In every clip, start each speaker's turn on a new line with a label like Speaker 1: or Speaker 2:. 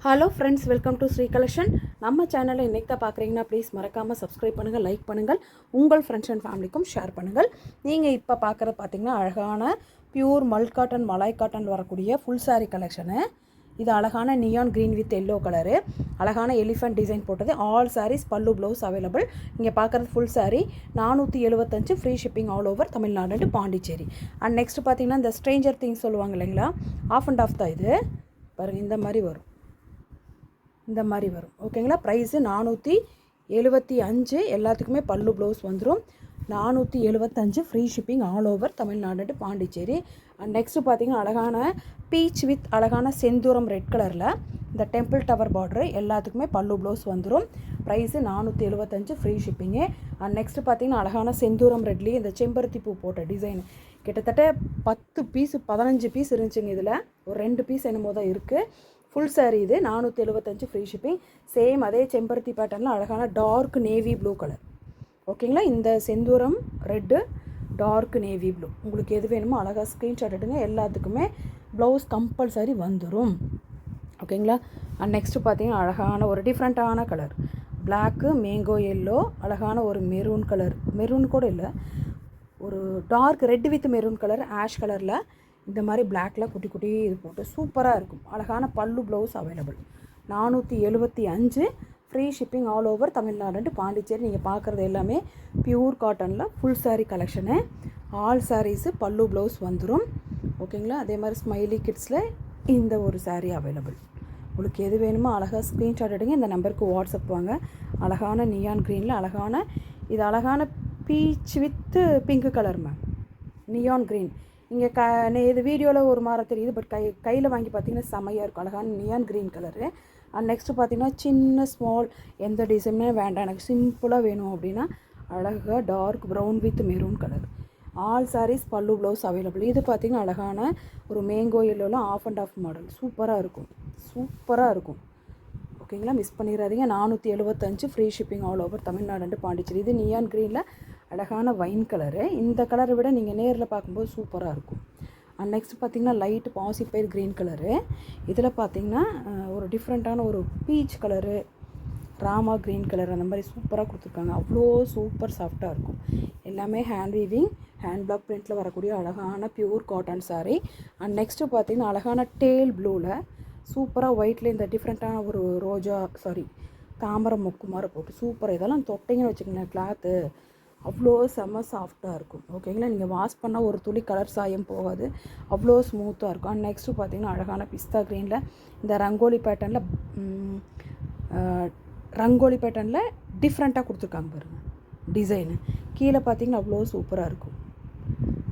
Speaker 1: Hello friends, welcome to Sri collection. நம்ம சேனலை இன்றைக்கி தான் பார்க்குறீங்கன்னா ப்ளீஸ் மறக்காமல் சப்ஸ்கிரைப் பண்ணுங்கள், லைக் பண்ணுங்கள், உங்கள் ஃப்ரெண்ட்ஸ் அண்ட் ஃபேமிலிக்கும் ஷேர் பண்ணுங்கள். நீங்கள் இப்போ பார்க்குறது பார்த்திங்கன்னா அழகான பியூர் மல் காட்டன், மலாய் காட்டன் வரக்கூடிய ஃபுல் சாரீ கலெக்ஷனு. இது அழகான neon green with yellow colour, அழகான எலிஃபென்ட் டிசைன் போட்டது. ஆல் சாரீஸ் பல்லு ப்ளவுஸ் அவைலபிள். இங்கே பார்க்குறது full sari 475, free shipping all over Tamil Nadu to Pondicherry. And next பார்த்திங்கன்னா இந்த ஸ்ட்ரேஞ்சர் திங்ஸ் சொல்லுவாங்க இல்லைங்களா, ஆஃப் அண்ட் ஆஃப் தான் இது பாருங்கள். இந்த மாதிரி வரும், இந்த மாதிரி வரும். ஓகேங்களா. ப்ரைஸு 475. எல்லாத்துக்குமே பல்லு ப்ளவுஸ் வந்துடும். 475 free shipping all over Tamil Nadu Pondicherry. And next பார்த்திங்கன்னா அழகான பீச் வித் அழகான செந்தூரம் ரெட் கலரில் இந்த டெம்பிள் டவர் பார்டரு எல்லாத்துக்குமே பல்லு ப்ளவுஸ் வந்துடும். Price 475 free shipping. And next பார்த்திங்கன்னா அழகான செந்தூரம் ரெட்லேயே இந்த செம்பருத்தி பூ போட்ட டிசைன் கிட்டத்தட்ட 10 பீஸு 15 பீஸ் இருந்துச்சுங்க. இதில் ஒரு 2 பீஸ் என்னமோ தான் இருக்குது. ஃபுல் சாரீ இது 475 ஃப்ரீ ஷிப்பிங். சேம் அதே செம்பருத்தி பேட்டர்னில் அழகான டார்க் நேவி ப்ளூ கலர். ஓகேங்களா. இந்த செந்தூரம் ரெட்டு, டார்க் நேவி ப்ளூ, உங்களுக்கு எது வேணுமோ அழகாக ஸ்க்ரீன்ஷாட் எடுங்க. எல்லாத்துக்குமே ப்ளவுஸ் கம்பல்சரி வந்துடும். ஓகேங்களா. அண்ட் நெக்ஸ்ட்டு பார்த்தீங்கன்னா அழகான ஒரு டிஃப்ரெண்ட்டான கலர், பிளாக்கு மேங்கோ எல்லோ, அழகான ஒரு மெரூன் கலர், மெரூன் கூட இல்லை, ஒரு dark red with maroon colour, ash கலரில் இந்த மாதிரி பிளாக்கில் குட்டி குட்டி இது போட்டு சூப்பராக இருக்கும். அழகான pallu blouse available. 475 free shipping all over Tamil Nadu Pondicherry. நீங்கள் பார்க்குறது எல்லாமே பியூர் காட்டனில் full sari collection. All saris pallu blouse வந்துடும். ஓகேங்களா. அதே மாதிரி ஸ்மைலி கிட்ஸில் இந்த ஒரு சாரீ அவைலபிள். உங்களுக்கு எது வேணுமோ அழகாக ஸ்க்ரீன்ஷாட் எடுங்க. இந்த நம்பருக்கு வாட்ஸ்அப் வாங்க. அழகான நியான் க்ரீனில் அழகான இது அழகான beach with pink colour ma'am, neon green. இங்கே இது வீடியோவில் ஒரு மாதிரி தெரியுது, பட் கையில் வாங்கி பார்த்தீங்கன்னா செமையாக இருக்கும். அழகான neon green colour. And next பார்த்தீங்கன்னா சின்ன ஸ்மால் எந்த டிசைனுமே வேண்டாம், எனக்கு சிம்பிளாக வேணும் அப்படின்னா அழகாக dark brown with maroon colour. All saris பல்லு ப்ளவுஸ் அவைலபிள். இது பார்த்திங்கன்னா அழகான ஒரு மேங்கோ எல்லோவில் ஆஃப் அண்ட் ஆஃப் மாடல் சூப்பராக இருக்கும், சூப்பராக இருக்கும். ஓகேங்களா. மிஸ் பண்ணிடாதீங்க. 475 free shipping all over Tamil Nadu Pondicherry. இது நியான் க்ரீனில் அழகான வைன் கலரு. இந்த கலரை விட நீங்கள் நேரில் பார்க்கும்போது சூப்பராக இருக்கும். அண்ட் நெக்ஸ்ட் பார்த்திங்கன்னா லைட் பாசிப்பயிர் க்ரீன் கலரு. இதில் பார்த்திங்கன்னா ஒரு டிஃப்ரெண்ட்டான ஒரு peach colour, Rama green colour, அந்த மாதிரி சூப்பராக கொடுத்துருக்காங்க. அவ்வளோ சூப்பர் சாஃப்டாக இருக்கும். எல்லாமே ஹேண்ட் வீவிங், ஹேண்ட் பிளாக் பிரிண்ட்டில் வரக்கூடிய அழகான pure cotton sari. And next பார்த்திங்கன்னா அழகான டேல் ப்ளூவில் சூப்பராக ஒயிட்டில் இந்த டிஃப்ரெண்ட்டான ஒரு ரோஜா தாமரை மொக்கு மாதிரி போட்டு சூப்பராக. இதெல்லாம் தொட்டிங்கன்னு வச்சுக்கோங்களேன், கிளாத்து அவ்வளோ செம்ம சாஃப்டாக இருக்கும். ஓகேங்களா. நீங்கள் வாஷ் பண்ணால் ஒரு துளி கலர் சாயம் போகாது, அவ்வளோ ஸ்மூத்தாக இருக்கும். அண்ட் நெக்ஸ்ட்டு பார்த்திங்கன்னா அழகான பிஸ்தா க்ரீனில் இந்த ரங்கோலி பேட்டர்னில் டிஃப்ரெண்ட்டாக கொடுத்துருக்காங்க பாருங்கள் டிசைனு. கீழே பார்த்திங்கன்னா அவ்வளோ சூப்பராக இருக்கும்.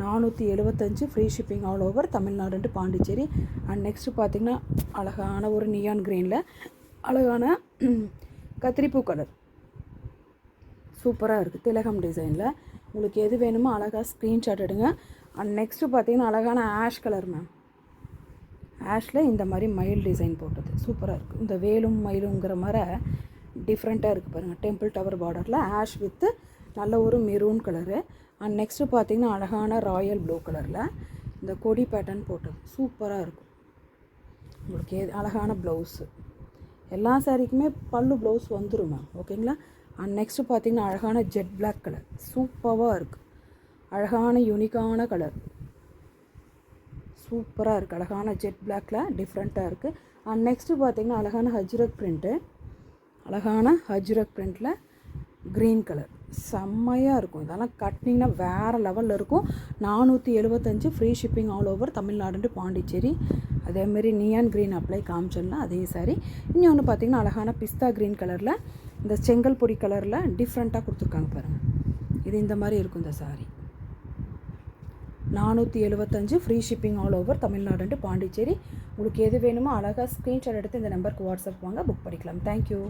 Speaker 1: 475 free shipping all over Tamil Nadu Pondicherry. And next பார்த்திங்கன்னா அழகான ஒரு நியான் க்ரீனில் அழகான கத்திரிப்பூ கலர் சூப்பராக இருக்குது. திலகம் டிசைனில் உங்களுக்கு எது வேணுமோ அழகாக ஸ்க்ரீன்ஷாட் எடுங்க. அண்ட் நெக்ஸ்ட்டு பார்த்திங்கன்னா அழகான ஆஷ் கலர் மேம், ஆஷில் இந்த மாதிரி மயில் டிசைன் போட்டது சூப்பராக இருக்குது. இந்த வேலும் மயிலுங்கிற மாதிரி டிஃப்ரெண்ட்டாக இருக்குது பாருங்கள். டெம்பிள் டவர் பார்டரில் ஆஷ் வித்து நல்ல ஒரு மெரூன் கலரு. அண்ட் நெக்ஸ்ட்டு பார்த்திங்கன்னா அழகான ராயல் ப்ளூ கலரில் இந்த கொடி பேட்டர்ன் போட்டது சூப்பராக இருக்கும். உங்களுக்கு அழகான ப்ளவுஸு. எல்லா சாரீக்குமே பல்லு ப்ளவுஸ் வந்துடும் மேம். ஓகேங்களா. அண்ட் நெக்ஸ்ட்டு பார்த்திங்கன்னா அழகான ஜெட் பிளாக் கலர் சூப்பராக இருக்குது. அழகான யூனிக்கான கலர் சூப்பராக இருக்குது. அழகான ஜெட் பிளாக்கில் டிஃப்ரெண்ட்டாக இருக்குது. அண்ட் நெக்ஸ்ட்டு பார்த்திங்கன்னா அழகான ஹஜ்ரக் பிரிண்ட்டு, அழகான ஹஜ்ரக் பிரிண்ட்டில் க்ரீன் கலர் செம்மையாக இருக்கும். இதெல்லாம் கட்டினீங்கன்னா வேறு லெவலில் இருக்கும். 475 free shipping all over Tamil Nadu Pondicherry. அதேமாரி நியான் க்ரீன் அப்ளை காமிச்சோம்னா அதே சாரி. இன்னொன்று பார்த்திங்கன்னா அழகான பிஸ்தா க்ரீன் கலரில் இந்த செங்கல் பொடி கலரில் டிஃப்ரெண்ட்டாக கொடுத்துருக்காங்க பாருங்கள். இது இந்த மாதிரி இருக்கும் இந்த sari. 475 free shipping all over Tamil Nadu Pondicherry. உங்களுக்கு எது வேணுமோ அழகாக ஸ்க்ரீன்ஷாட் எடுத்து இந்த நம்பருக்கு வாட்ஸ்அப் வாங்க, புக் பண்ணிக்கலாம். தேங்க்யூ.